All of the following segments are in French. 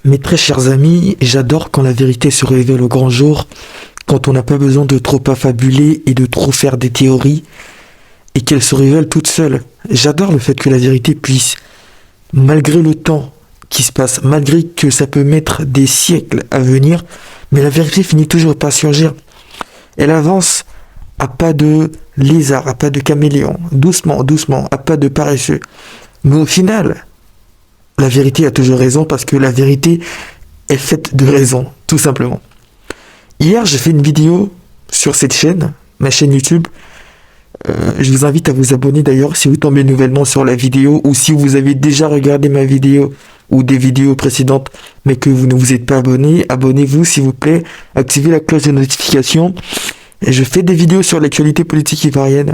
Mes très chers amis, j'adore quand la vérité se révèle au grand jour, quand on n'a pas besoin de trop affabuler et de trop faire des théories, et qu'elle se révèle toute seule. J'adore le fait que la vérité puisse, malgré le temps qui se passe, malgré que ça peut mettre des siècles à venir, mais la vérité finit toujours par surgir. Elle avance à pas de lézard, à pas de caméléon, doucement, doucement, à pas de paresseux. Mais au final, la vérité a toujours raison parce que la vérité est faite de raison, tout simplement. Hier, j'ai fait une vidéo sur cette chaîne, ma chaîne YouTube. Je vous invite à vous abonner d'ailleurs si vous tombez nouvellement sur la vidéo ou si vous avez déjà regardé ma vidéo ou des vidéos précédentes mais que vous ne vous êtes pas abonné, abonnez-vous s'il vous plaît, activez la cloche de notification. Et je fais des vidéos sur l'actualité politique ivoirienne.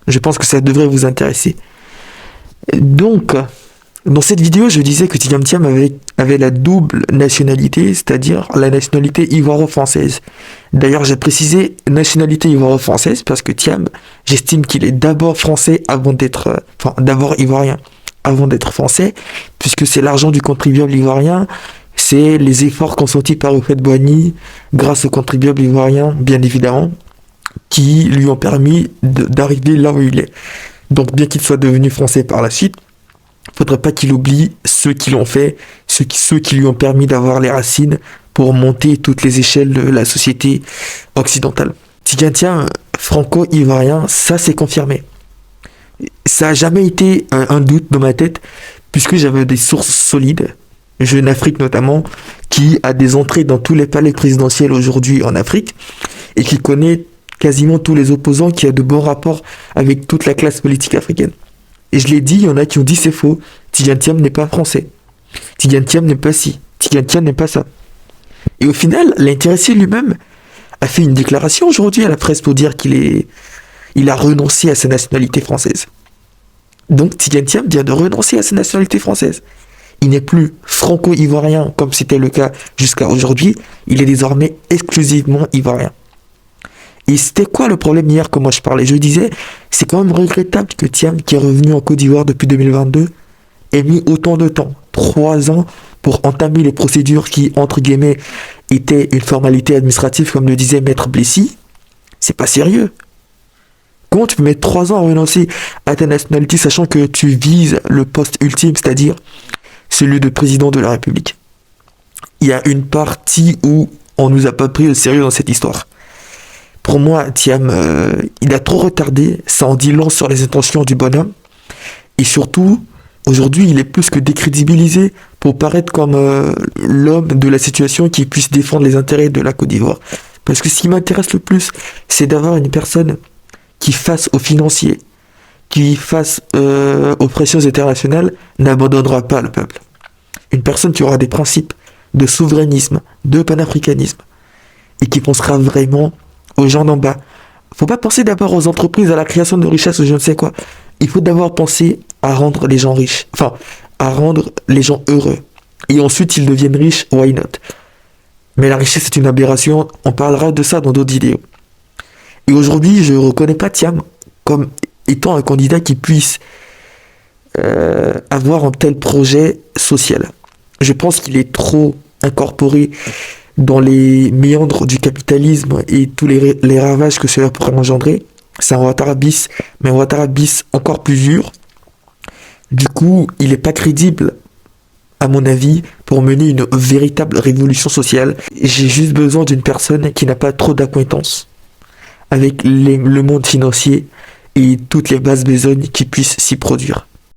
Je pense que ça devrait vous intéresser. Donc, dans cette vidéo, je disais que Tiam Tiam avait la double nationalité, c'est-à-dire la nationalité ivoiro-française. D'ailleurs, j'ai précisé nationalité ivoiro-française parce que Tiam, j'estime qu'il est d'abord français avant d'être, d'abord ivoirien avant d'être français, puisque c'est l'argent du contribuable ivoirien, c'est les efforts consentis par Houphouët-Boigny grâce aux contribuables ivoiriens, bien évidemment, qui lui ont permis d'arriver là où il est. Donc, bien qu'il soit devenu français par la suite, faudrait pas qu'il oublie ceux qui l'ont fait, ceux qui lui ont permis d'avoir les racines pour monter toutes les échelles de la société occidentale. Tiam Tiam, franco-ivoirien, ça c'est confirmé. Ça a jamais été un doute dans ma tête, puisque j'avais des sources solides, Jeune Afrique notamment, qui a des entrées dans tous les palais présidentiels aujourd'hui en Afrique, et qui connaît quasiment tous les opposants, qui a de bons rapports avec toute la classe politique africaine. Et je l'ai dit, il y en a qui ont dit c'est faux. Tiam Tiam n'est pas français. Tiam Tiam n'est pas ci. Tiam Tiam n'est pas ça. Et au final, l'intéressé lui-même a fait une déclaration aujourd'hui à la presse pour dire il a renoncé à sa nationalité française. Donc Tiam Tiam vient de renoncer à sa nationalité française. Il n'est plus franco-ivoirien comme c'était le cas jusqu'à aujourd'hui. Il est désormais exclusivement ivoirien. Et c'était quoi le problème hier que moi je parlais? Je disais, c'est quand même regrettable que Tiam, qui est revenu en Côte d'Ivoire depuis 2022, ait mis autant de temps, 3 ans, pour entamer les procédures qui, entre guillemets, étaient une formalité administrative, comme le disait Maître Blessy. C'est pas sérieux. Comment tu peux mettre 3 ans à renoncer à ta nationalité, sachant que tu vises le poste ultime, c'est-à-dire celui de président de la République? Il y a une partie où on nous a pas pris au sérieux dans cette histoire. Pour moi, Tiam, il a trop retardé, ça en dit long sur les intentions du bonhomme. Et surtout, aujourd'hui, il est plus que décrédibilisé pour paraître comme l'homme de la situation qui puisse défendre les intérêts de la Côte d'Ivoire. Parce que ce qui m'intéresse le plus, c'est d'avoir une personne qui, face aux financiers, qui, face aux pressions internationales, n'abandonnera pas le peuple. Une personne qui aura des principes de souverainisme, de panafricanisme, et qui pensera vraiment aux gens d'en bas. Faut pas penser d'abord aux entreprises, à la création de richesses ou je ne sais quoi. Il faut d'abord penser à rendre les gens riches. À rendre les gens heureux. Et ensuite, ils deviennent riches, why not? Mais la richesse, c'est une aberration. On parlera de ça dans d'autres vidéos. Et aujourd'hui, je reconnais pas Tiam comme étant un candidat qui puisse avoir un tel projet social. Je pense qu'il est trop incorporé dans les méandres du capitalisme et tous les ravages que cela pourrait engendrer. C'est un Ouattara bis, mais un Ouattara bis encore plus dur. Du coup, il n'est pas crédible, à mon avis, pour mener une véritable révolution sociale. J'ai juste besoin d'une personne qui n'a pas trop d'acquaintance avec le monde financier et toutes les basses besognes qui puissent s'y produire.